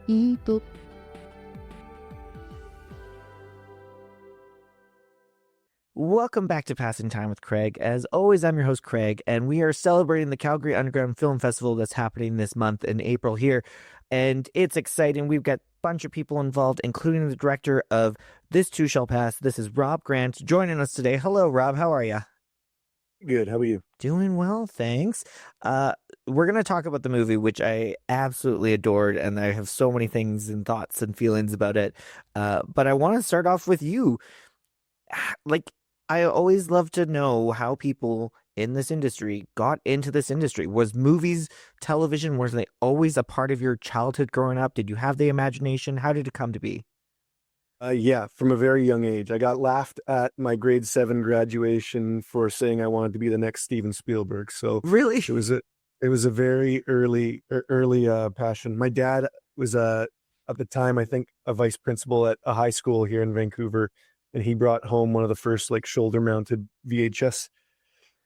Beep, boop. Welcome back to Passing Time with Craig. As always, I'm your host, Craig, and we are celebrating the Calgary Underground Film Festival that's happening this month in April here. And it's exciting. We've got a bunch of people involved, including the director of This Too Shall Pass. This is Rob Grant joining us today. Hello, Rob. How are you? Good. How are you? Doing well, thanks. We're going to talk about the movie, which I absolutely adored, and I have so many things and thoughts and feelings about it. But I want to start off with you. Like, I always love to know how people in this industry got into this industry. Was movies, television, were they always a part of your childhood growing up? Did you have the imagination? How did it come to be? Yeah, from a very young age. I got laughed at my grade 7 graduation for saying I wanted to be the next Steven Spielberg. So Really? it was a very early passion. My dad was at the time, I think, a vice principal at a high school here in Vancouver, and he brought home one of the first like shoulder mounted VHS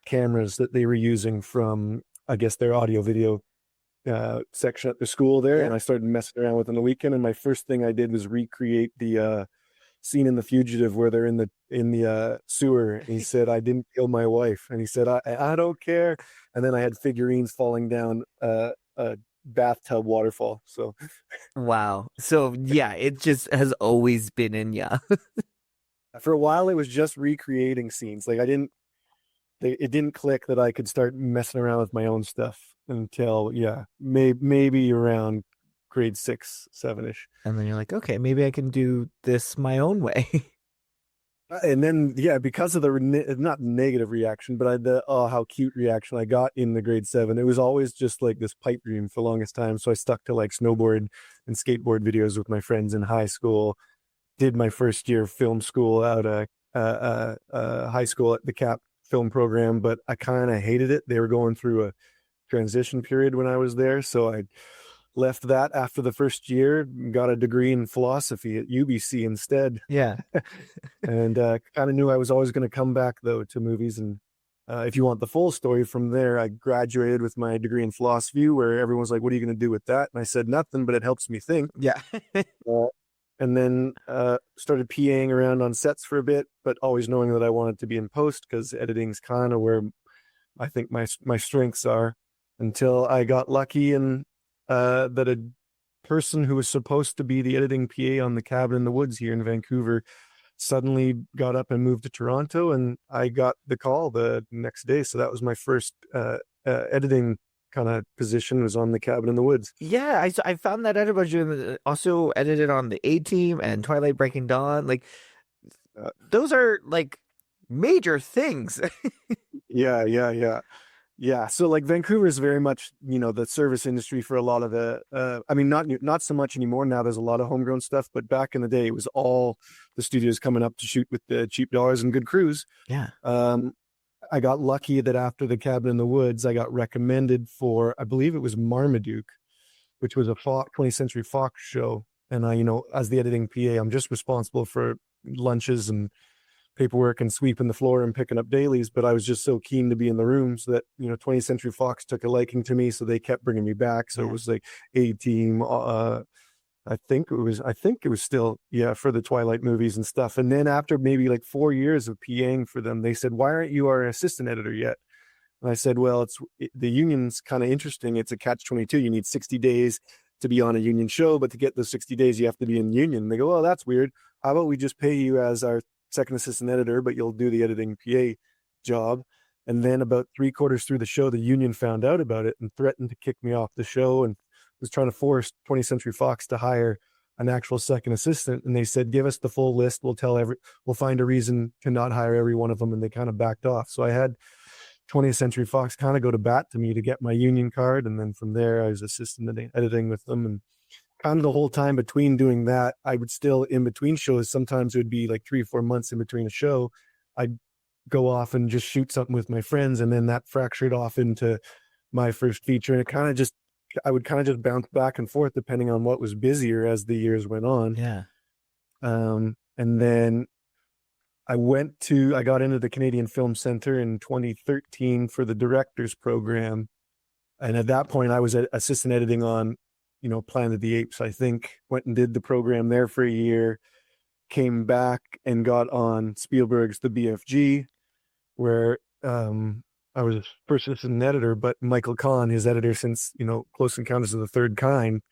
cameras that they were using from, I guess, their audio video section at the school there. Yeah. And I started messing around with it on the weekend. And my first thing I did was recreate the scene in The Fugitive where they're in the sewer. And he said, "I didn't kill my wife." And he said, I don't care. And then I had figurines falling down a bathtub waterfall. So Wow. So yeah, it just has always been in ya. for a while, it was just recreating scenes. Like it didn't click that I could start messing around with my own stuff until, yeah, maybe around grade 6, 7-ish. And then you're like, okay, maybe I can do this my own way. And then, yeah, because of the not negative reaction, but the oh how cute reaction I got in the grade 7, it was always just like this pipe dream for the longest time. So I stuck to like snowboard and skateboard videos with my friends in high school. Did my first year of film school out of high school at the CAP film program, but I kind of hated it. They were going through a transition period when I was there, so I left that after the first year, got a degree in philosophy at UBC instead. Yeah. And kind of knew I was always going to come back though to movies. And if you want the full story from there, I graduated with my degree in philosophy, where everyone's like, "What are you going to do with that?" And I said, "Nothing, but it helps me think." Yeah. And then started PAing around on sets for a bit, but always knowing that I wanted to be in post because editing's kind of where I think my strengths are, until I got lucky and that a person who was supposed to be the editing PA on the Cabin in the Woods here in Vancouver suddenly got up and moved to Toronto, and I got the call the next day. So that was my first editing kind of position, was on the Cabin in the Woods. Yeah, I found that out about you. And also edited on the A-Team and Twilight Breaking Dawn. Like, those are like major things. Yeah. So like Vancouver is very much, the service industry for a lot of the, I mean, not so much anymore. Now there's a lot of homegrown stuff, but back in the day, it was all the studios coming up to shoot with the cheap dollars and good crews. Yeah. I got lucky that after the Cabin in the Woods, I got recommended for, I believe it was Marmaduke, which was a 20th Century Fox show. And I, as the editing PA, I'm just responsible for lunches and paperwork and sweeping the floor and picking up dailies. But I was just so keen to be in the rooms that, 20th Century Fox took a liking to me. So they kept bringing me back. So It was like A-Team, I think it was still, for the Twilight movies and stuff. And then after maybe like 4 years of PAing for them, they said, "Why aren't you our assistant editor yet?" And I said, "Well, the union's kind of interesting. It's a catch-22. You need 60 days to be on a union show, but to get those 60 days, you have to be in union." And they go, "Well, that's weird. How about we just pay you as our second assistant editor, but you'll do the editing PA job?" And then about 3/4 through the show, the union found out about it and threatened to kick me off the show, and was trying to force 20th Century Fox to hire an actual second assistant. And they said, "Give us the full list. We'll find a reason to not hire every one of them." And they kind of backed off. So I had 20th Century Fox kind of go to bat to me to get my union card. And then from there, I was assistant editing with them. And kind of the whole time between doing that, I would still, in between shows, sometimes it would be like 3 or 4 months in between a show, I'd go off and just shoot something with my friends. And then that fractured off into my first feature. And I would kind of just bounce back and forth depending on what was busier as the years went on. Yeah. And then I got into the Canadian Film Center in 2013 for the director's program. And at that point I was assistant editing on, Planet of the Apes, I think. Went and did the program there for a year, came back and got on Spielberg's The BFG, where I was first assistant editor, but Michael Kahn, his editor since, Close Encounters of the Third Kind,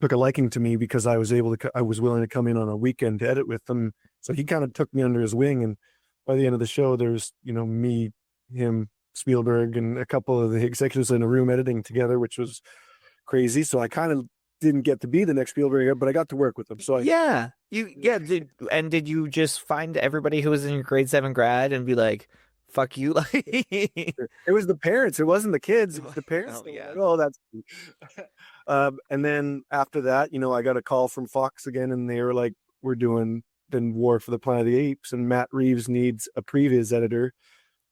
took a liking to me because I was willing to come in on a weekend to edit with them. So he kind of took me under his wing. And by the end of the show, there's, me, him, Spielberg, and a couple of the executives in a room editing together, which was crazy. So I kind of didn't get to be the next Spielberg, but I got to work with them. So did you just find everybody who was in your grade 7 grad and be like, fuck you? it was the parents. It wasn't the kids. It was the parents. Oh, yeah. Like, oh, that's and then after that, I got a call from Fox again, and they were like, we're doing the War for the Planet of the Apes, and Matt Reeves needs a previs editor.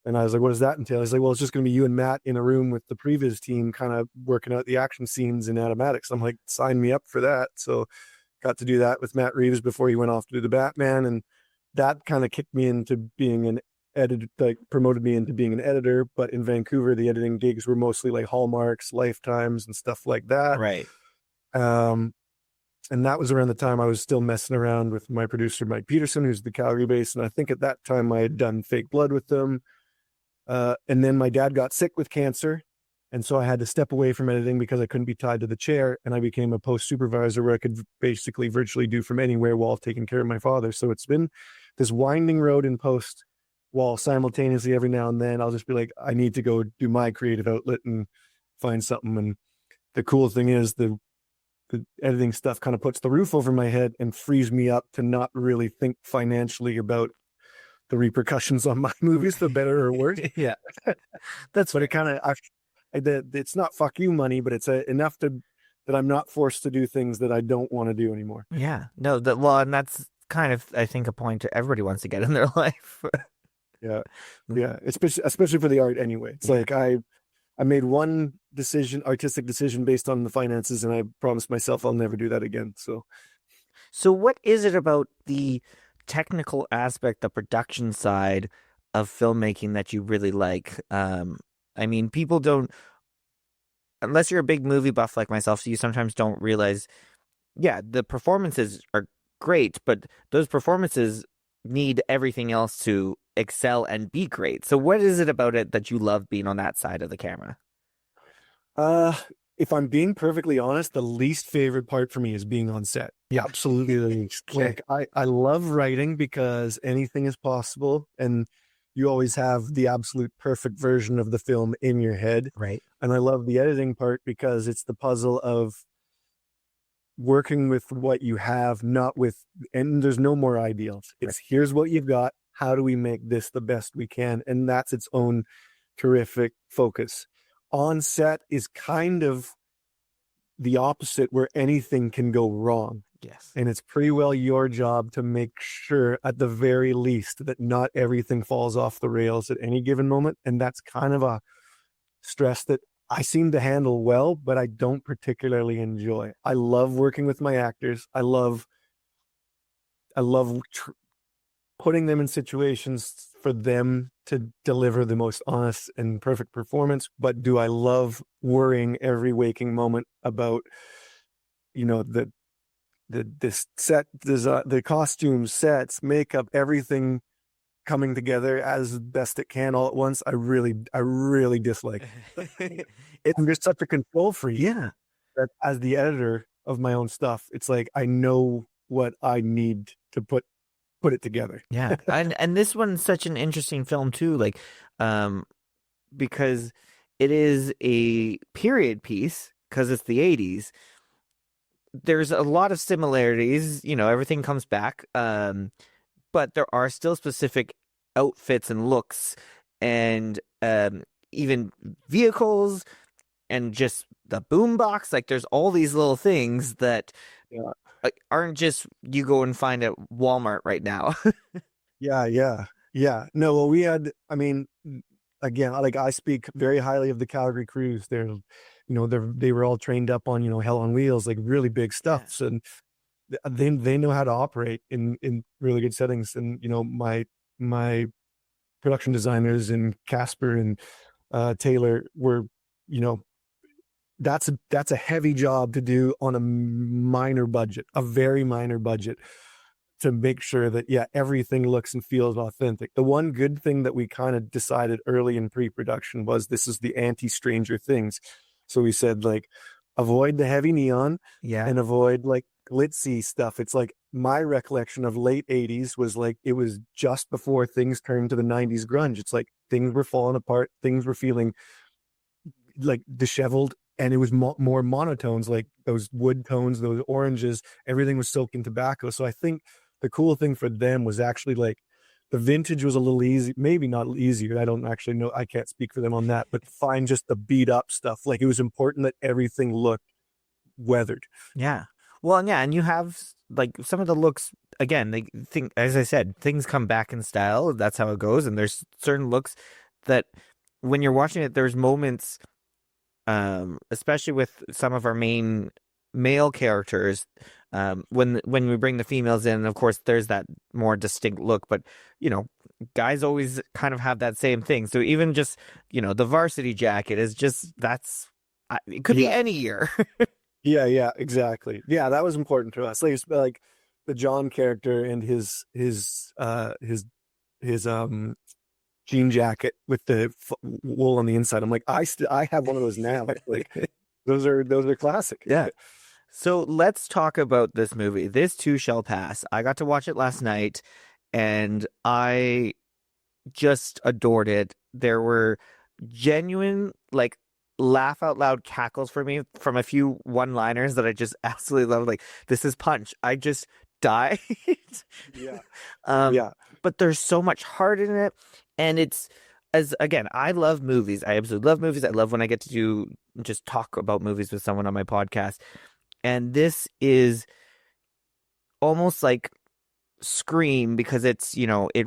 And I was like, what does that entail? He's like, well, it's just going to be you and Matt in a room with the previs team, kind of working out the action scenes in animatics. I'm like, sign me up for that. So got to do that with Matt Reeves before he went off to do the Batman. And that kind of kicked me into being an editor, like promoted me into being an editor. But in Vancouver, the editing gigs were mostly like Hallmarks, Lifetimes, and stuff like that. Right. And that was around the time I was still messing around with my producer, Mike Peterson, who's the Calgary base. And I think at that time I had done Fake Blood with them. And then my dad got sick with cancer. And so I had to step away from editing because I couldn't be tied to the chair. And I became a post supervisor where I could basically virtually do from anywhere while taking care of my father. So it's been this winding road in post, while simultaneously every now and then I'll just be like, I need to go do my creative outlet and find something. And the cool thing is the editing stuff kind of puts the roof over my head and frees me up to not really think financially about the repercussions on my movies, the better or worse. Yeah. But it kind of, it's not fuck you money, but it's enough that I'm not forced to do things that I don't want to do anymore. Yeah. No, and that's kind of, I think, a point everybody wants to get in their life. Yeah. Especially for the art anyway. It's like I made one artistic decision based on the finances, and I promised myself I'll never do that again. So what is it about the technical aspect, the production side of filmmaking that you really like? I mean, people don't, unless you're a big movie buff like myself, so you sometimes don't realize, the performances are great, but those performances need everything else to excel and be great. So what is it about it that you love being on that side of the camera? If I'm being perfectly honest, the least favorite part for me is being on set. Yeah, absolutely the least. Okay. Like I love writing because anything is possible, and you always have the absolute perfect version of the film in your head. Right. And I love the editing part because it's the puzzle of working with what you have, and there's no more ideals. It's here's what you've got. How do we make this the best we can? And that's its own terrific focus. On set is kind of the opposite, where anything can go wrong. Yes. And it's pretty well your job to make sure at the very least that not everything falls off the rails at any given moment. And that's kind of a stress that I seem to handle well, but I don't particularly enjoy. I love working with my actors. I love putting them in situations for them to deliver the most honest and perfect performance. But do I love worrying every waking moment about, this set design, the costumes, sets, makeup, everything coming together as best it can all at once? I really dislike it. I'm just such a control freak. Yeah. That as the editor of my own stuff, it's like I know what I need to put it together. Yeah. And this one's such an interesting film too, like because it is a period piece because it's the 80s. There's a lot of similarities, everything comes back. But there are still specific outfits and looks and even vehicles and just the boombox. Like there's all these little things that aren't just you go and find at Walmart right now. Yeah. No, well, we had, again, like I speak very highly of the Calgary crews. They were all trained up on, Hell on Wheels, like really big stuff. Yeah. And they know how to operate in really good settings. And, my production designers and Casper and Taylor were, that's a heavy job to do on a minor budget, a very minor budget, to make sure that yeah, everything looks and feels authentic. The one good thing that we kind of decided early in pre-production was this is the anti-Stranger Things. So we said like avoid the heavy neon Yeah. and avoid like glitzy stuff. It's like my recollection of late 80s was like it was just before things turned to the 90s grunge. It's like things were falling apart, things were feeling like disheveled, and it was more monotones, like those wood tones, those oranges, everything was soaked in tobacco. So I think the cool thing for them was actually like the vintage was a little easy, maybe not easier. I don't actually know. I can't speak for them on that, but find just the beat up stuff. Like it was important that everything looked weathered. Yeah. Well, and yeah, and you have like some of the looks again, they think as I said, things come back in style. That's how it goes. And there's certain looks that when you're watching it, there's moments, especially with some of our main male characters, when we bring the females in, of course, there's that more distinct look, but you know, guys always kind of have that same thing. So even just, the varsity jacket is just it could be Yeah. any year. Yeah, exactly. Yeah, that was important to us. Like the John character and his jean jacket with the wool on the inside. I'm like, I have one of those now. Like those are classic. Yeah. So let's talk about this movie. This too shall pass. I got to watch it last night and I just adored it. There were genuine, like, laugh out loud cackles for me from a few one-liners that I just absolutely love. Like, this is Punch. I just died. Yeah, Um, yeah. but there's so much heart in it. And it's, as again, I love movies. I absolutely love movies. I love when I get to just talk about movies with someone on my podcast. And this is almost like Scream because it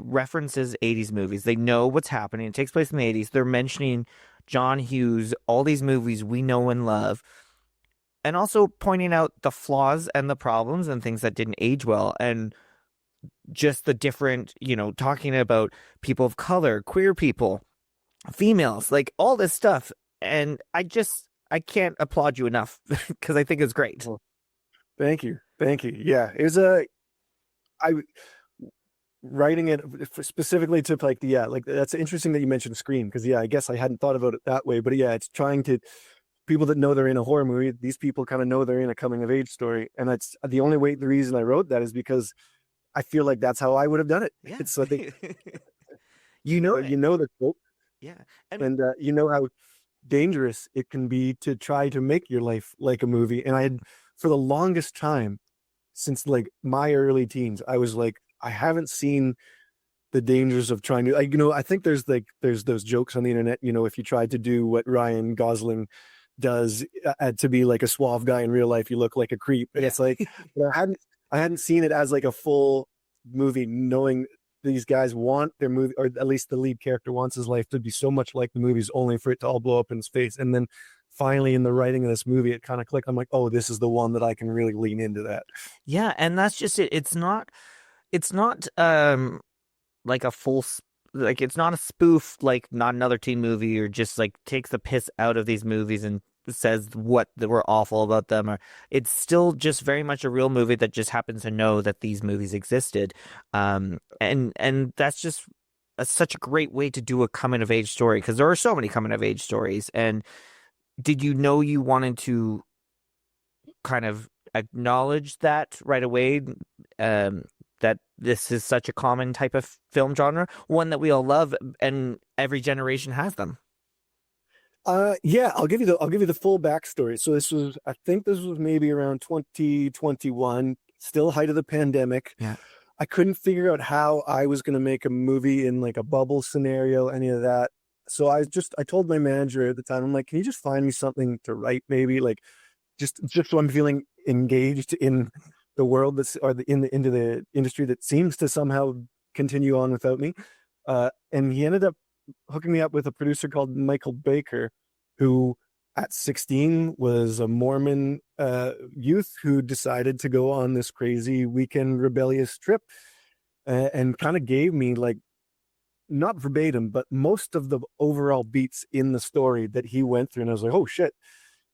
references 80s movies. They know what's happening. It takes place in the 80s. They're mentioning John Hughes, all these movies we know and love, and also pointing out the flaws and the problems and things that didn't age well, and just the different, talking about people of color, queer people, females, like all this stuff. And I can't applaud you enough because I think it's great. Well, thank you. Yeah, it was I writing it specifically to like like that's interesting that you mentioned Scream because yeah, I guess I hadn't thought about it that way, but yeah, it's trying to people that know they're in a horror movie. These people kind of know they're in a coming of age story, and that's the reason I wrote that is because I feel like that's how I would have done it. Yeah. It's I think You know it. you know the quote, Yeah. And and you know how dangerous it can be to try to make your life like a movie. And I had for the longest time since like my early teens, I was like, I haven't seen the dangers of trying to like, I think there's those jokes on the internet, if you tried to do what Ryan Gosling does to be like a suave guy in real life, you look like a creep. And yeah. it's like, but I hadn't seen it as like a full movie, knowing these guys want their movie, or at least the lead character wants his life to be so much like the movies, only for it to all blow up in his face. And then finally in the writing of this movie, it kind of clicked. I'm like, oh, this is the one that I can really lean into that. Yeah, and that's just it. It's not like like it's not a spoof like Not Another Teen Movie or just like takes the piss out of these movies and says what that were awful about them, or it's still just very much a real movie that just happens to know that these movies existed. And that's just such a great way to do a coming of age story because there are so many coming of age stories. And did you know you wanted to kind of acknowledge that right away, that this is such a common type of film genre, one that we all love and every generation has them? Yeah, I'll give you the full backstory. So I think this was maybe around 2021, still height of the pandemic. Yeah. I couldn't figure out how I was going to make a movie in like a bubble scenario, any of that. So I told my manager at the time, I'm like, can you just find me something to write, maybe like just so I'm feeling engaged in the world into the industry that seems to somehow continue on without me. And he ended up hooking me up with a producer called Michael Baker, who at 16 was a Mormon youth who decided to go on this crazy weekend rebellious trip, and kind of gave me like not verbatim, but most of the overall beats in the story that he went through. And I was like, oh shit,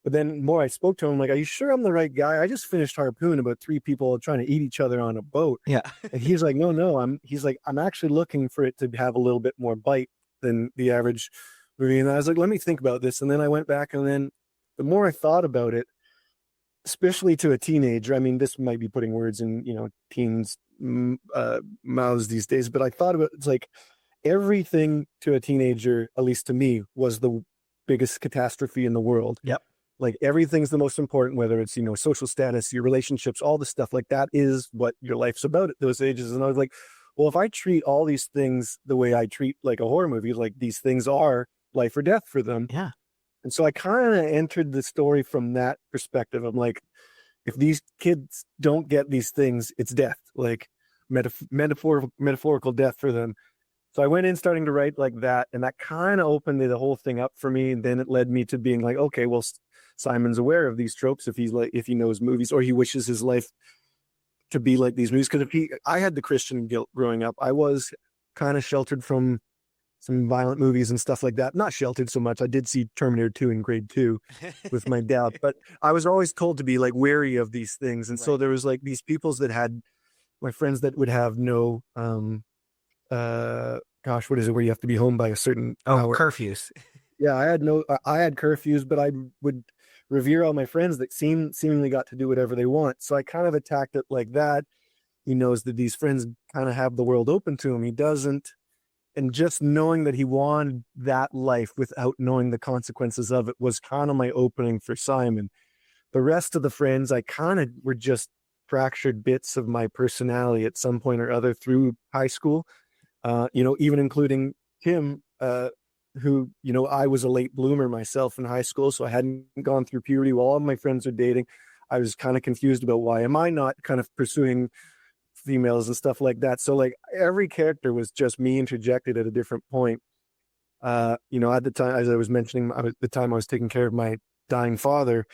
But then more I spoke to him, like, are you sure I'm the right guy? I just finished Harpoon about three people trying to eat each other on a boat. Yeah. And he's like, no, no, he's like, I'm actually looking for it to have a little bit more bite than the average movie. And I was like, let me think about this. And then I went back, and then the more I thought about it, especially to a teenager, I mean, this might be putting words in, teens' mouths these days, but I thought about it's like everything to a teenager, at least to me, was the biggest catastrophe in the world. Yep. Like everything's the most important, whether it's, social status, your relationships, all the stuff like that is what your life's about at those ages. And I was like, well, if I treat all these things the way I treat like a horror movie, like these things are life or death for them. Yeah. And so I kind of entered the story from that perspective. I'm like, if these kids don't get these things, it's death, like metaphorical death for them. So I went in starting to write like that, and that kind of opened the whole thing up for me. And then it led me to being like, okay, well, Simon's aware of these tropes if he knows movies, or he wishes his life to be like these movies. Because I had the Christian guilt growing up. I was kind of sheltered from some violent movies and stuff like that. Not sheltered so much. I did see Terminator 2 in grade 2 with my dad, but I was always told to be like wary of these things. And so Right. there was like these peoples that had my friends that would have no gosh, what is it where you have to be home by a certain Oh, hour? curfews. Yeah, I had curfews, but I would revere all my friends that seemingly got to do whatever they want. So I kind of attacked it like that. He knows that these friends kind of have the world open to him. He doesn't. And just knowing that he wanted that life without knowing the consequences of it was kind of my opening for Simon. The rest of the friends, I kind of were just fractured bits of my personality at some point or other through high school. Even including Kim, who, I was a late bloomer myself in high school, so I hadn't gone through puberty while all of my friends are dating. I was kind of confused about why am I not kind of pursuing females and stuff like that. So like every character was just me interjected at a different point. At the time, as I was mentioning, the time I was taking care of my dying father.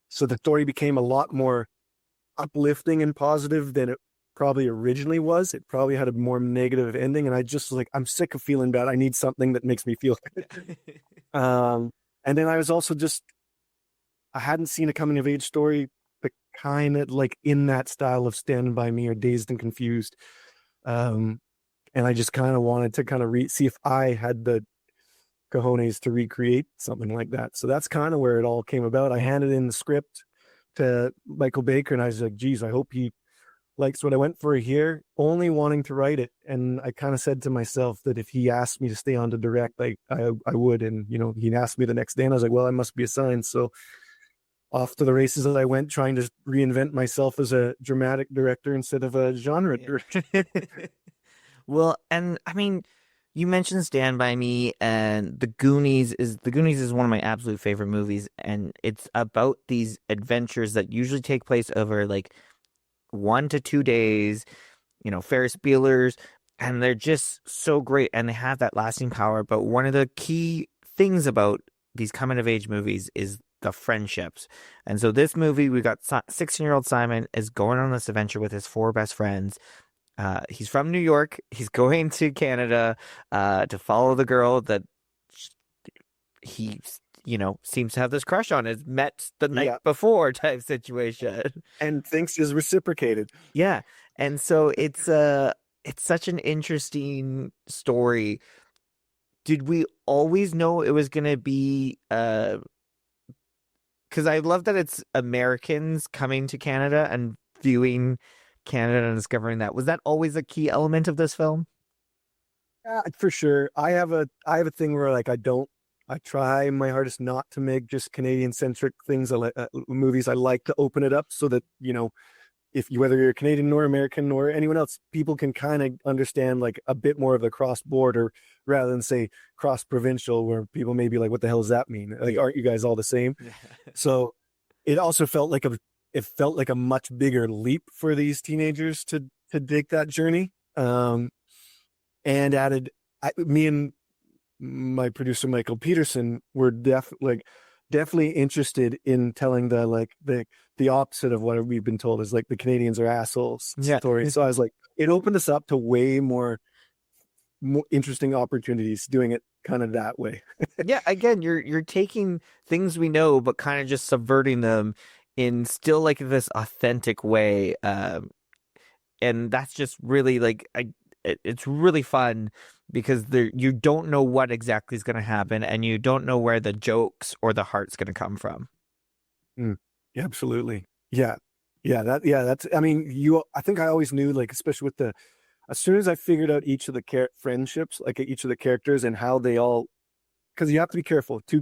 So the story became a lot more uplifting and positive than it probably originally was. It probably had a more negative ending. And I just was like, I'm sick of feeling bad. I need something that makes me feel good. And then I was also I hadn't seen a coming of age story, but kind of like in that style of Stand By Me or Dazed and Confused. And I just kind of wanted to kind of see if I had the cojones to recreate something like that. So that's kind of where it all came about. I handed in the script to Michael Baker, and I was like, geez, I hope he likes what I went for here, only wanting to write it. And I kind of said to myself that if he asked me to stay on to direct, I would. And, he asked me the next day, and I was like, well, I must be assigned. So off to the races that I went, trying to reinvent myself as a dramatic director instead of a genre director. Well, and I mean, you mentioned Stand By Me, and The Goonies is one of my absolute favorite movies, and it's about these adventures that usually take place over like 1 to 2 days, Ferris Bueller's, and they're just so great, and they have that lasting power. But one of the key things about these coming of age movies is the friendships. And so this movie, we got 16-year-old Simon is going on this adventure with his four best friends. He's from New York. He's going to Canada to follow the girl that he, seems to have this crush on. Has met the night Yeah. before type situation. And thinks is reciprocated. Yeah, and so it's such an interesting story. Did we always know it was gonna be because I love that it's Americans coming to Canada and viewing Canada and discovering that. Was that always a key element of this film? Yeah, for sure. I have a thing where like I try my hardest not to make just Canadian centric things. I like movies. I like to open it up so that if whether you're Canadian or American or anyone else, people can kind of understand like a bit more of the cross border rather than say cross provincial, where people may be like, "What the hell does that mean? Like, aren't you guys all the same?" So it also felt like a much bigger leap for these teenagers to take that journey. And added me and my producer Michael Peterson were definitely interested in telling the opposite of what we've been told is like the Canadians are assholes Yeah. story. So I was like, it opened us up to way more more interesting opportunities doing it kind of that way. Yeah, again, you're taking things we know, but kind of just subverting them in still like this authentic way. And that's just really like it's really fun because there you don't know what exactly is going to happen, and you don't know where the jokes or the heart's going to come from. Mm, yeah, absolutely. Yeah. That's, I mean, I think I always knew, like, especially with as soon as I figured out each of the friendships, like each of the characters and how they all, because you have to be careful. You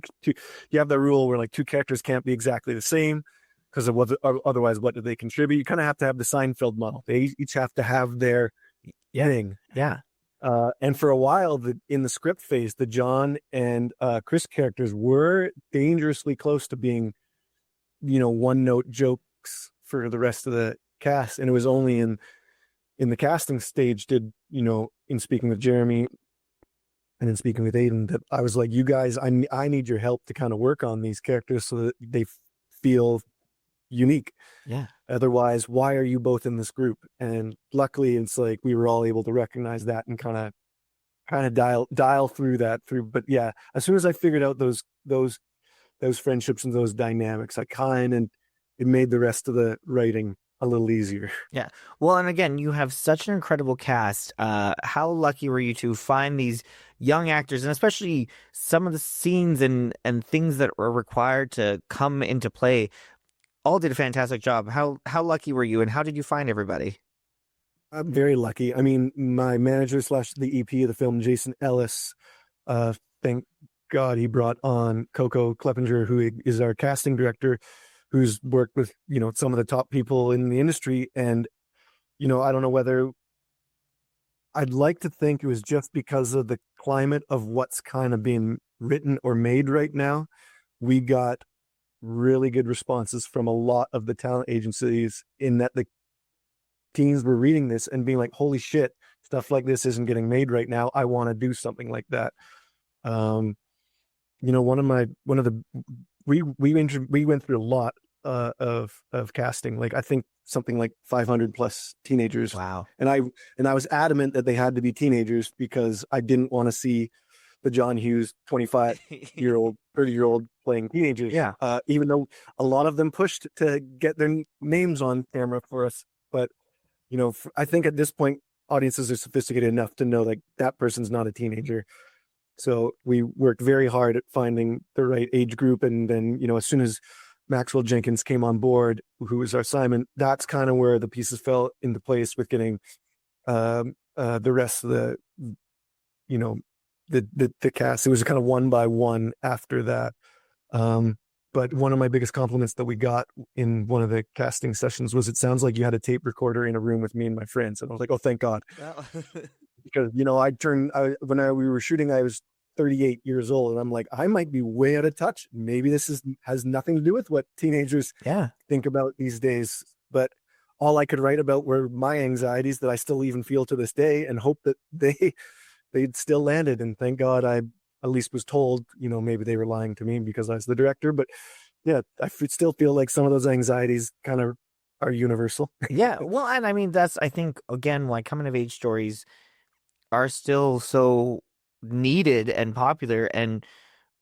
have the rule where like two characters can't be exactly the same because of otherwise, what do they contribute? You kind of have to have the Seinfeld model. They each have to have their Yeah, thing. yeah, And for a while, in the script phase, the John and Chris characters were dangerously close to being, one note jokes for the rest of the cast. And it was only in the casting stage in speaking with Jeremy and in speaking with Aiden, that I was like, you guys, I need your help to kind of work on these characters so that they feel unique. yeah. Otherwise, why are you both in this group? And luckily, it's like we were all able to recognize that and kind of dial through that through. But yeah, as soon as I figured out those friendships and those dynamics, it made the rest of the writing a little easier. Yeah. Well, and again, you have such an incredible cast. How lucky were you to find these young actors, and especially some of the scenes and things that were required to come into play all did a fantastic job. How lucky were you, and how did you find everybody? I'm very lucky. I mean, my manager slash the EP of the film, Jason Ellis, thank God he brought on Coco Kleppinger, who is our casting director, who's worked with, some of the top people in the industry. And, I don't know whether I'd like to think it was just because of the climate of what's kind of being written or made right now. We got really good responses from a lot of the talent agencies in that the teens were reading this and being like, holy shit, stuff like this isn't getting made right now. I want to do something like that. Um, one of the we went through a lot of casting. Like I think something like 500 plus teenagers, Wow. and I was adamant that they had to be teenagers because I didn't want to see the John Hughes 25-year-old, 30-year-old playing teenagers. Yeah. Even though a lot of them pushed to get their names on camera for us, but I think at this point audiences are sophisticated enough to know like that person's not a teenager. So we worked very hard at finding the right age group. And then, as soon as Maxwell Jenkins came on board, who was our Simon, that's kind of where the pieces fell into place with getting the rest of you know, the cast. It was kind of one by one after that. But one of my biggest compliments that we got in one of the casting sessions was, it sounds like you had a tape recorder in a room with me and my friends. And I was like, oh, thank God. Well, Because, we were shooting, I was 38 years old, and I'm like, I might be way out of touch. Maybe has nothing to do with what teenagers yeah. think about these days. But all I could write about were my anxieties that I still even feel to this day, and hope that they'd still landed. And thank God I at least was told, maybe they were lying to me because I was the director. But yeah, I still feel like some of those anxieties kind of are universal. Yeah. Well, and I mean that's I think again why coming of age stories are still so needed and popular, and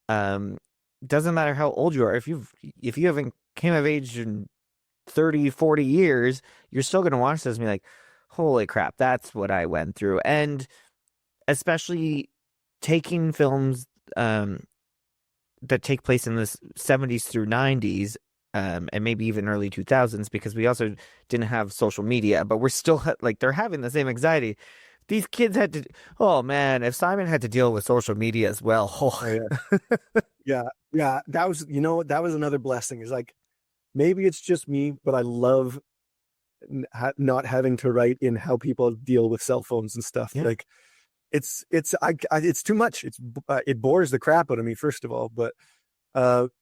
doesn't matter how old you are, if you haven't came of age in 30, 40 years, you're still going to watch this and be like, holy crap, that's what I went through. And especially taking films that take place in the 70s through 90s, and maybe even early 2000s, because we also didn't have social media, but we're still like they're having the same anxiety. These kids had to, oh man, if Simon had to deal with social media as well. Oh yeah. Yeah. That was, that was another blessing. Is like, maybe it's just me, but I love not having to write in how people deal with cell phones and stuff. Yeah. Like it's too much. It bores the crap out of me, first of all. But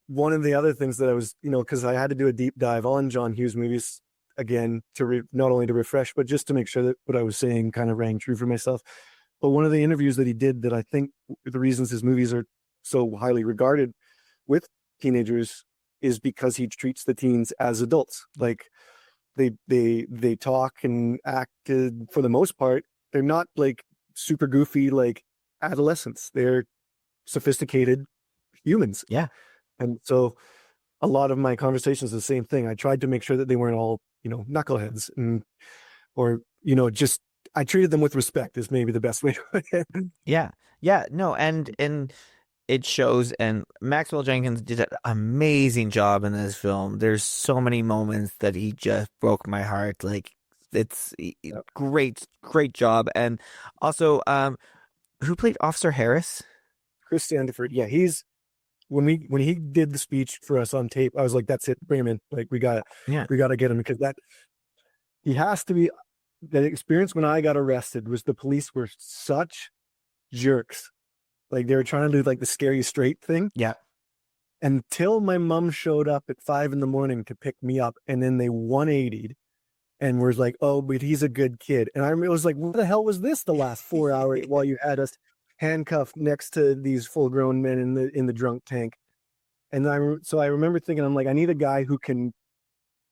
one of the other things that I was, because I had to do a deep dive on John Hughes movies again to not only to refresh, but just to make sure that what I was saying kind of rang true for myself. But one of the interviews that he did, that I think the reasons his movies are so highly regarded with teenagers is because he treats the teens as adults. Like they talk and act, for the most part. They're not like super goofy like adolescents. They're sophisticated humans. Yeah. And so a lot of my conversations are the same thing. I tried to make sure that they weren't all, knuckleheads and or, just I treated them with respect is maybe the best way to put it. Yeah. Yeah. No, and it shows, and Maxwell Jenkins did an amazing job in this film. There's so many moments that he just broke my heart. Like it's Yeah. great job. And also, who played Officer Harris? Chris Sandiford. Yeah, he's when he did the speech for us on tape, I was like, that's it, bring him in. Like Yeah. we gotta get him because that he has to be that experience when I got arrested was the police were such jerks. Like they were trying to do like the scary straight thing Yeah. until my mom showed up at 5 a.m. to pick me up, and then they 180'd and was like, "Oh, but he's a good kid." And I was like, "What the hell was this the last 4 hours while you had us handcuffed next to these full-grown men in the drunk tank?" And so I remember thinking, I'm like, I need a guy who can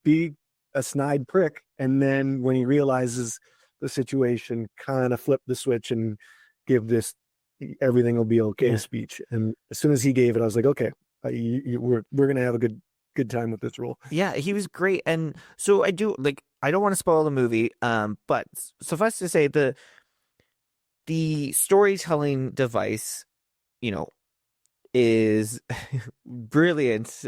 be a snide prick, and then when he realizes the situation, kind of flip the switch and give this "everything will be okay" Yeah. speech. And as soon as he gave it, I was like, okay, we're gonna have a good time with this role. Yeah, he was great. And so I don't want to spoil the movie, but suffice to say the storytelling device, you know, is brilliant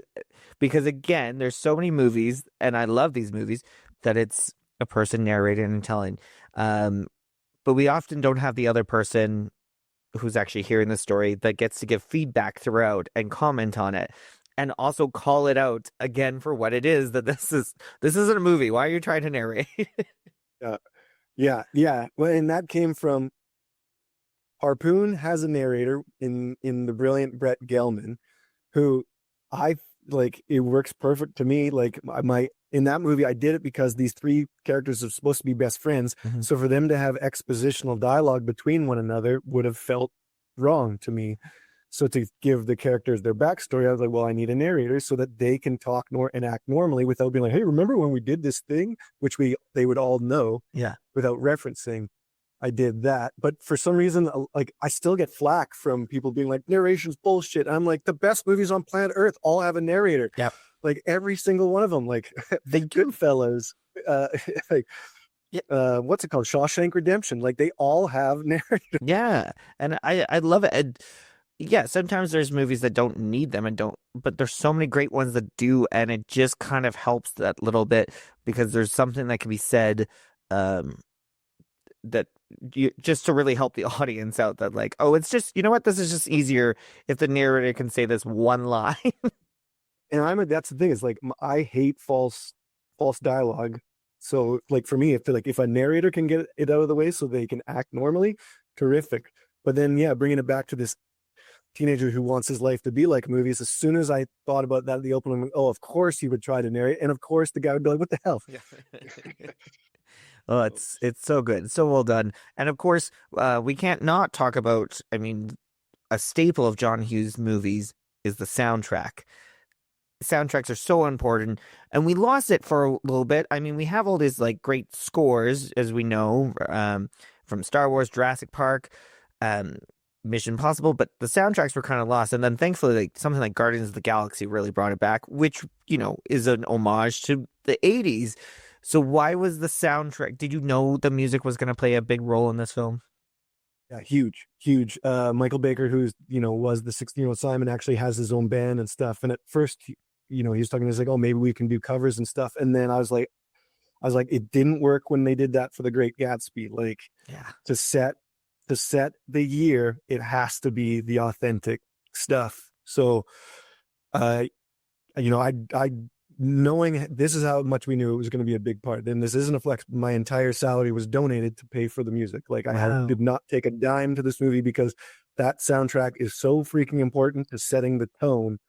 because again, there's so many movies, and I love these movies that it's a person narrating and telling. But we often don't have the other person who's actually hearing the story that gets to give feedback throughout and comment on it and also call it out again for what it is, that this isn't a movie. Why are you trying to narrate? Uh, yeah. Well, and that came from Harpoon has a narrator in the brilliant Brett Gelman, who I like. It works perfect to me. Like my in that movie, I did it because these three characters are supposed to be best friends. Mhm. So for them to have expositional dialogue between one another would have felt wrong to me. So to give the characters their backstory, I was like, well, I need a narrator so that they can talk and act normally without being like, hey, remember when we did this thing, which they would all know Yeah. without referencing. I did that, but for some reason, like I still get flack from people being like, narration's bullshit. I'm like, the best movies on planet Earth all have a narrator. Yep. Like every single one of them, like They do. Goodfellas, like Yeah. what's it called, Shawshank Redemption. Like they all have narrators. Yeah. And I love it. And yeah, sometimes there's movies that don't need them and don't, but there's so many great ones that do, and it just kind of helps that little bit because there's something that can be said, that just to really help the audience out, that like, oh, it's just, you know what, this is just easier if the narrator can say this one line. And that's the thing is like I hate false dialogue. So like for me, if a narrator can get it out of the way so they can act normally, terrific. But then yeah, bringing it back to this teenager who wants his life to be like movies. As soon as I thought about that at the opening, oh, of course he would try to narrate, and of course the guy would be like, "What the hell?" Yeah. Oh, it's so good, so well done. And of course, we can't not talk about, I mean, a staple of John Hughes movies is the soundtrack. Soundtracks are so important, and we lost it for a little bit. I mean, we have all these like great scores, as we know, from Star Wars, Jurassic Park, um, Mission Impossible, but the soundtracks were kind of lost. And then thankfully, like something like Guardians of the Galaxy really brought it back, which, you know, is an homage to the 80s. So why was the soundtrack? Did you know the music was going to play a big role in this film? Yeah, huge. Michael Baker, who's was the 16-year-old Simon, actually has his own band and stuff. And at first, he was talking to us like, oh, maybe we can do covers and stuff. And then I was like, it didn't work when they did that for The Great Gatsby. Like, Yeah. to set the year, it has to be the authentic stuff. So, I knowing this is how much we knew it was going to be a big part. And this isn't a flex. My entire salary was donated to pay for the music. Like Wow. did not take a dime to this movie because that soundtrack is so freaking important to setting the tone.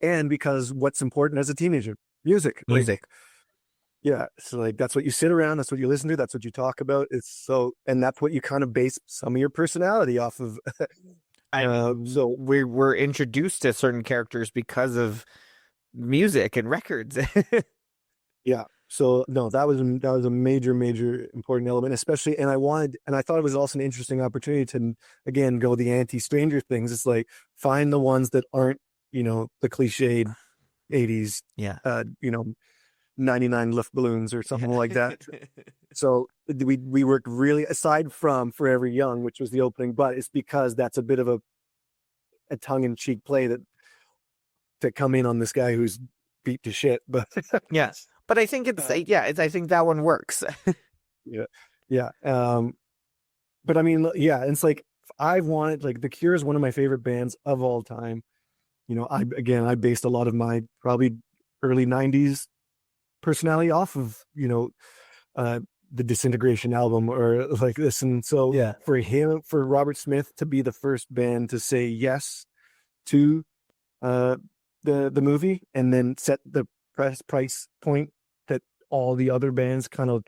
And because what's important as a teenager, music. Music. Yeah. So like, that's what you sit around. That's what you listen to. That's what you talk about. And that's what you kind of base some of your personality off of. So we're introduced to certain characters because of music and records. Yeah. So no, that was a major important element, especially. And I thought it was also an interesting opportunity to again go the anti-Stranger Things. It's like find the ones that aren't the cliched '80s, Yeah. 99 lift balloons or something Yeah. like that. So we worked really, aside from Forever Young, which was the opening, but it's because that's a bit of a tongue-in-cheek play that to come in on this guy who's beat to shit, but Yeah. But I think uh, I think that one works. yeah, yeah. But I mean, yeah, it's like I've wanted like The Cure is one of my favorite bands of all time. I based a lot of my probably early '90s personality off of uh the Disintegration album or like this, and so Yeah. for Robert Smith to be the first band to say yes to uh the movie and then set the price point that all the other bands kind of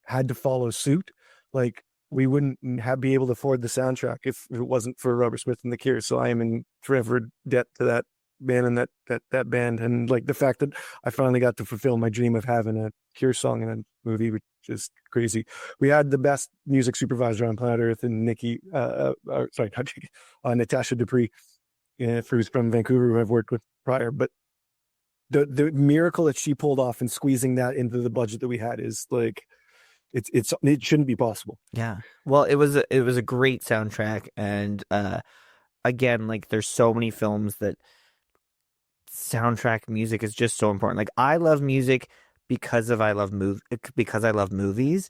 had to follow suit. Like we wouldn't be able to afford the soundtrack if it wasn't for Robert Smith and the Cure. So I am in forever debt to that band and that band. And like the fact that I finally got to fulfill my dream of having a Cure song in a movie, which is crazy. We had the best music supervisor on planet Earth, and sorry, not Nikki, Natasha Dupree, who's from Vancouver, who I've worked with prior. But the miracle that she pulled off and squeezing that into the budget that we had is like it shouldn't be possible. Yeah. Well, it was a great soundtrack, and again, like there's so many films that soundtrack music is just so important. Like I love music because I love movies,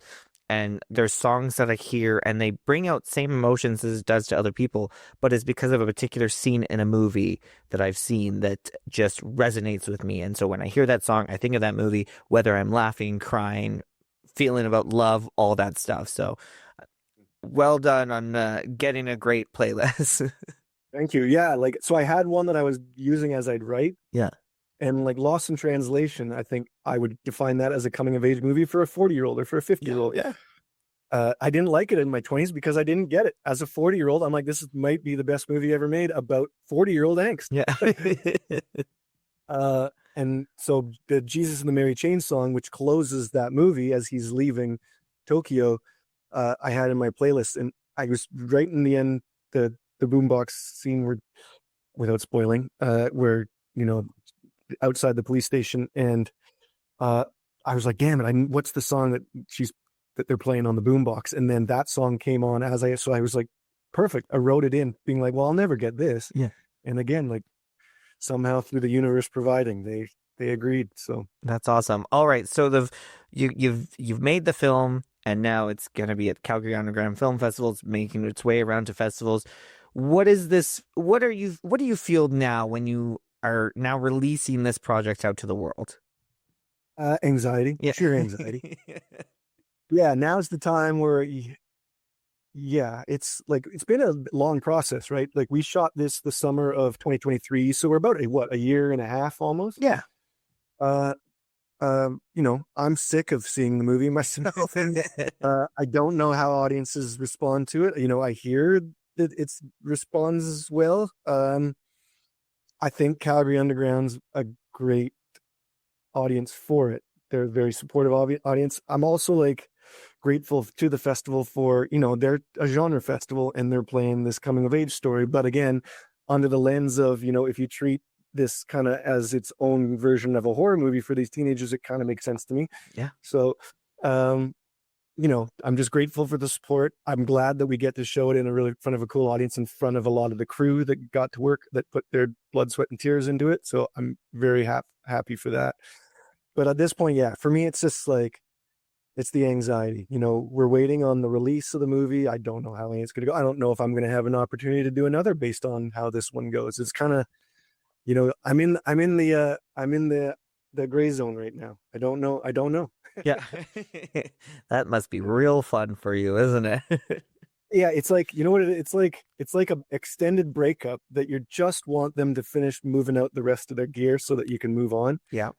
and there's songs that I hear and they bring out same emotions as it does to other people, but it's because of a particular scene in a movie that I've seen that just resonates with me. And so when I hear that song, I think of that movie, whether I'm laughing, crying, feeling about love, all that stuff. So well done on getting a great playlist. Thank you. Yeah, like so I had one that I was using as I'd write, Yeah. and like Lost in Translation, I think I would define that as a coming of age movie for a 40-year-old or for a 50-year-old. Yeah. I didn't like it in my 20s because I didn't get it. As a 40-year-old, I'm like, might be the best movie ever made about 40-year-old angst. Yeah. And so the Jesus and the Mary Chain song, which closes that movie as he's leaving Tokyo, I had in my playlist, and I was right in the end, the boombox scene where, without spoiling, where outside the police station, and I was like, damn it, what's the song that they're playing on the boombox? And then that song came on so I was like, perfect. I wrote it in, being like, well, I'll never get this. Yeah. And again, like somehow through the universe providing, they agreed. So That's awesome. All right, so you've made the film, and now it's gonna be at Calgary Underground Film Festival. It's making its way around to festivals. What is this? What do you feel now when you are now releasing this project out to the world? anxiety, Yeah. sheer anxiety. Yeah, now's the time where yeah, it's like it's been a long process, right? Like we shot this the summer of 2023, so we're about a year and a half almost. Yeah. Uh, I'm sick of seeing the movie myself, and I don't know how audiences respond to it. I hear that it responds well. I think Calgary Underground's a great audience for it. They're a very supportive audience. I'm also like grateful to the festival for, they're a genre festival and they're playing this coming of age story. But again, under the lens of, if you treat this kind of as its own version of a horror movie for these teenagers, it kind of makes sense to me. Yeah. So, I'm just grateful for the support. I'm glad that we get to show it in front of a cool audience, in front of a lot of the crew that got to work, that put their blood, sweat, and tears into it. So I'm very happy for that. But at this point, yeah, for me, it's just like, it's the anxiety. We're waiting on the release of the movie. I don't know how it's going to go. I don't know if I'm going to have an opportunity to do another based on how this one goes. It's kind of, I'm in the gray zone right now. I don't know. Yeah. That must be real fun for you, isn't it? Yeah, it's like, you know what it's like a extended breakup that you just want them to finish moving out the rest of their gear so that you can move on. Yeah.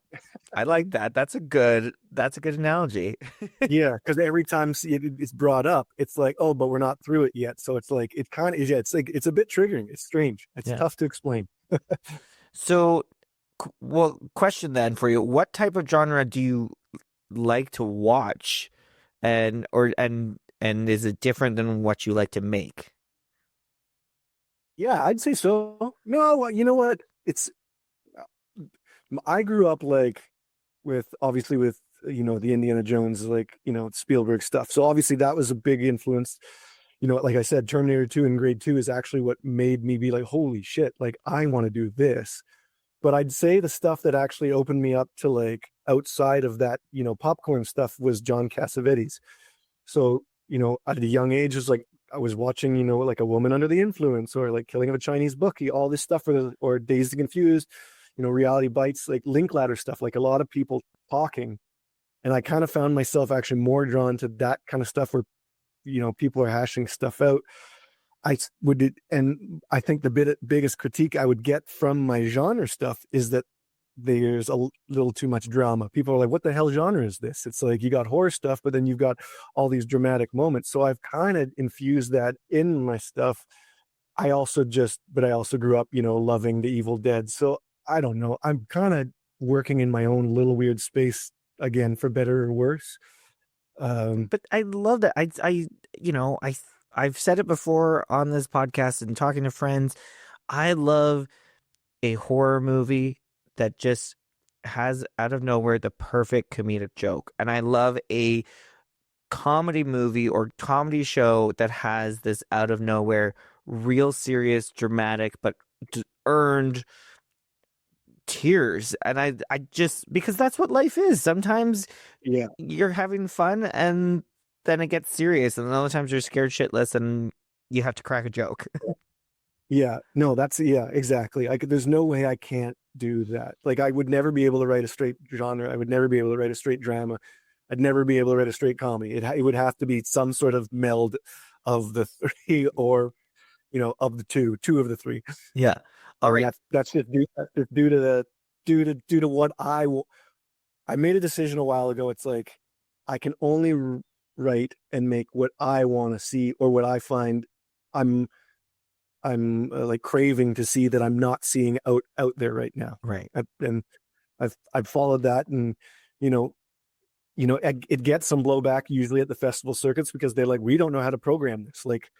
I like that. That's a good analogy. Yeah, because every time it's brought up, it's like, oh, but we're not through it yet. So it's like it kind of is. Yeah, it's like it's a bit triggering. It's strange. It's Yeah. tough to explain. So, well, question then for you: what type of genre do you like to watch, and is it different than what you like to make? Yeah, I'd say so. No, you know what? It's I grew up like with obviously with the Indiana Jones, like Spielberg stuff. So obviously that was a big influence. Like I said, Terminator 2 in grade 2 is actually what made me be like, holy shit, like I want to do this. But I'd say the stuff that actually opened me up to like outside of that, popcorn stuff was John Cassavetes. So, at a young age, it was like I was watching, like A Woman Under the Influence or like Killing of a Chinese Bookie, all this stuff, or Dazed and Confused, Reality Bites, like Linklater stuff, like a lot of people talking. And I kind of found myself actually more drawn to that kind of stuff where, people are hashing stuff out. And I think the biggest critique I would get from my genre stuff is that there's a little too much drama. People are like, what the hell genre is this? It's like you got horror stuff, but then you've got all these dramatic moments. So I've kind of infused that in my stuff. But I also grew up, loving The Evil Dead. So I don't know. I'm kind of working in my own little weird space again, for better or worse. Um, But I love that. I've said it before on this podcast and talking to friends. I love a horror movie that just has out of nowhere the perfect comedic joke. And I love a comedy movie or comedy show that has this out of nowhere, real serious, dramatic, but earned tears. And I just, because that's what life is. Sometimes yeah, you're having fun and then it gets serious. And other times you're scared shitless and you have to crack a joke. yeah, no, yeah, exactly. There's no way I can't do that. Like I would never be able to write a straight genre. I would never be able to write a straight drama. I'd never be able to write a straight comedy. It would have to be some sort of meld of the three, or of the two of the three. Yeah. All And right. that's just due to what I made a decision a while ago. It's like I can only write and make what I want to see, or what I find I'm like craving to see that I'm not seeing out there right now. Right. And I've followed that, and you know it gets some blowback usually at the festival circuits because they're like, we don't know how to program this. Like,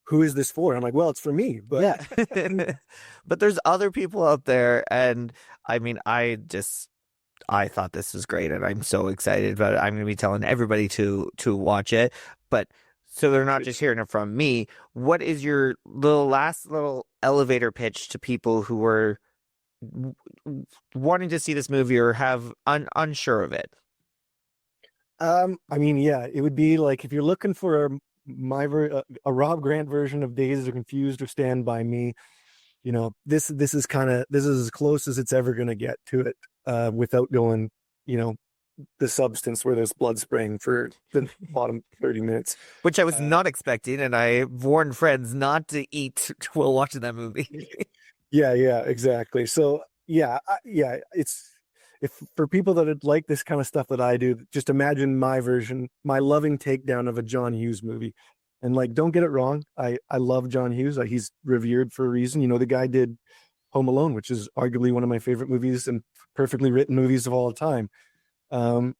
who is this for? And I'm like, well, it's for me, but Yeah. But there's other people out there. And I mean, I thought this was great and I'm so excited about it. I'm going to be telling everybody to watch it. But so they're not just hearing it from me. What is your last little elevator pitch to people who are wanting to see this movie or have unsure of it? I mean, yeah, it would be like if you're looking for a Rob Grant version of Dazed or Confused or Stand By Me, this is as close as it's ever going to get to it, without going, you know, the substance where there's blood spraying for the bottom 30 minutes. Which I was Uh, not expecting, and I warned friends not to eat while watching that movie. yeah, yeah, exactly. So yeah, it's if for people that like this kind of stuff that I do, just imagine my version, my loving takedown of a John Hughes movie. And like, don't get it wrong, I love John Hughes. He's revered for a reason. The guy did Home Alone, which is arguably one of my favorite movies and perfectly written movies of all time. Um,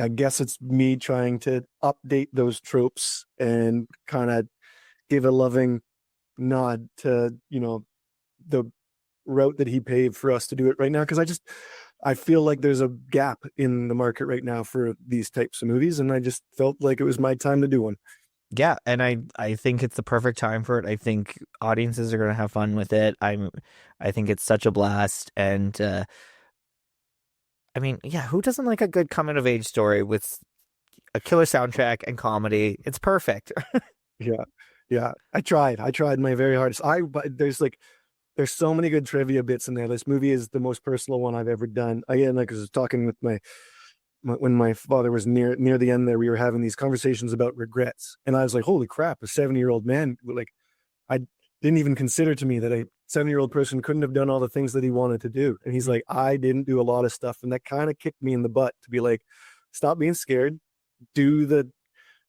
I guess it's me trying to update those tropes and kind of give a loving nod to, the route that he paved for us to do it right now. Because I feel like there's a gap in the market right now for these types of movies, and I just felt like it was my time to do one. Yeah, and I think it's the perfect time for it. I think audiences are going to have fun with it. I think it's such a blast, and I mean, yeah, who doesn't like a good coming of age story with a killer soundtrack and comedy? It's perfect. Yeah, yeah. I tried my very hardest. But there's so many good trivia bits in there. This movie is the most personal one I've ever done. Again, like I was talking with when my father was near the end there, we were having these conversations about regrets, and I was like, holy crap, a 70-year-old man, like, I didn't even consider to me that a 70-year-old person couldn't have done all the things that he wanted to do. And he's like, I didn't do a lot of stuff, and that kind of kicked me in the butt to be like, stop being scared, do the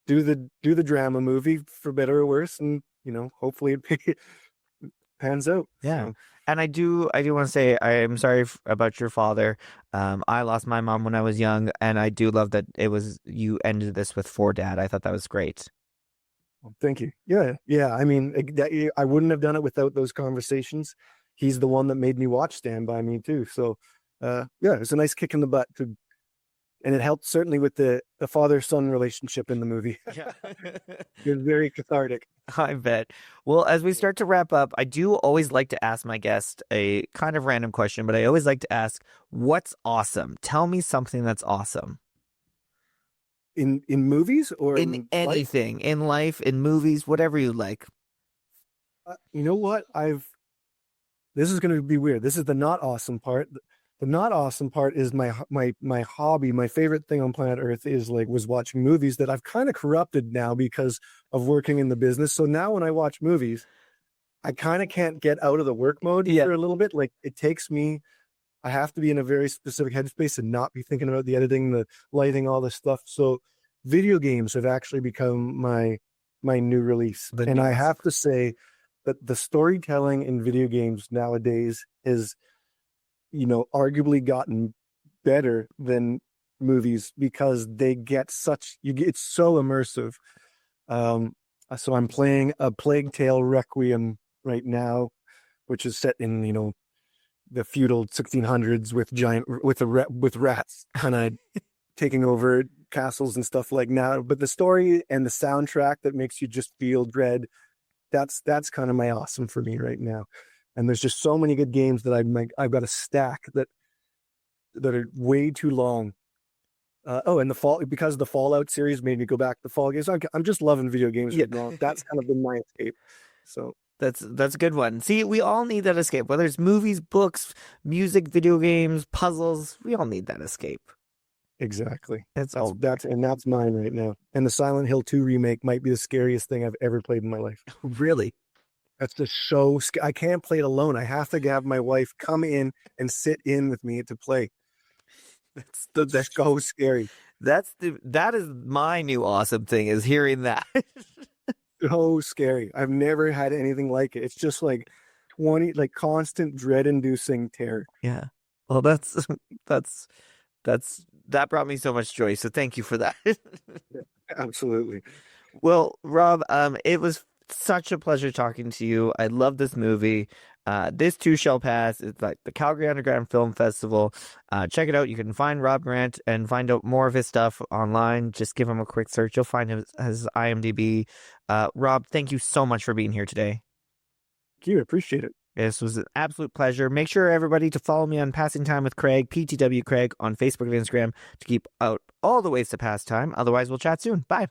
do the drama movie, for better or worse, and hopefully pans out. Yeah. So And I do want to say I am sorry about your father. I lost my mom when I was young, and I do love that it was you ended this with for dad. I thought that was great. well, thank you. Yeah, yeah. I mean, I wouldn't have done it without those conversations. He's the one that made me watch Stand By Me too. So, yeah, it's a nice kick in the butt to, and it helped certainly with the father son relationship in the movie. Yeah. It was very cathartic. I bet. Well, as we start to wrap up, I do always like to ask my guest a kind of random question, but I always like to ask, what's awesome? Tell me something that's awesome. In movies or In in life. anything, in life, in movies, whatever you like. You know what? This is going to be weird. This is the not awesome part. The not awesome part is my hobby. My favorite thing on planet Earth is like was watching movies that I've kind of corrupted now because of working in the business. So now when I watch movies, I kind of can't get out of the work mode Yeah. for a little bit. Like it takes me, I have to be in a very specific headspace and not be thinking about the editing, the lighting, all this stuff. So video games have actually become my new release. The And I newest. have to say that the storytelling in video games nowadays is, arguably gotten better than movies because they get it's so immersive. So I'm playing a Plague Tale Requiem right now, which is set in, the feudal 1600s with rats kind of taking over castles and stuff like now. But the story and the soundtrack that makes you just feel dread, that's kind of my awesome for me right now. And there's just so many good games that I've got a stack that are way too long. And because the Fallout series made me go back to Fall games. I'm just loving video games Yeah. right now. That's kind of been my escape. So That's a good one. See, we all need that escape, whether it's movies, books, music, video games, puzzles. We all need that escape. exactly. It's That's all that's mine right now. And the Silent Hill 2 remake might be the scariest thing I've ever played in my life. really. That's just I can't play it alone. I have to have my wife come in and sit in with me to play. That's so scary. That is my new awesome thing is hearing that. So scary. I've never had anything like it. It's just like 20, like constant dread inducing terror. Yeah. Well, that's that brought me so much joy. So thank you for that. Absolutely. Well, Rob, it was such a pleasure talking to you. I love this movie. This too shall pass. It's like the Calgary Underground Film Festival. Check it out. You can find Rob Grant and find out more of his stuff online. Just give him a quick search. You'll find his IMDb. Rob, thank you so much for being here today. Thank you. Appreciate it. This was an absolute pleasure. Make sure everybody to follow me on Passing Time with Craig, PTW Craig, on Facebook and Instagram to keep out all the ways to pass time. Otherwise, we'll chat soon. Bye.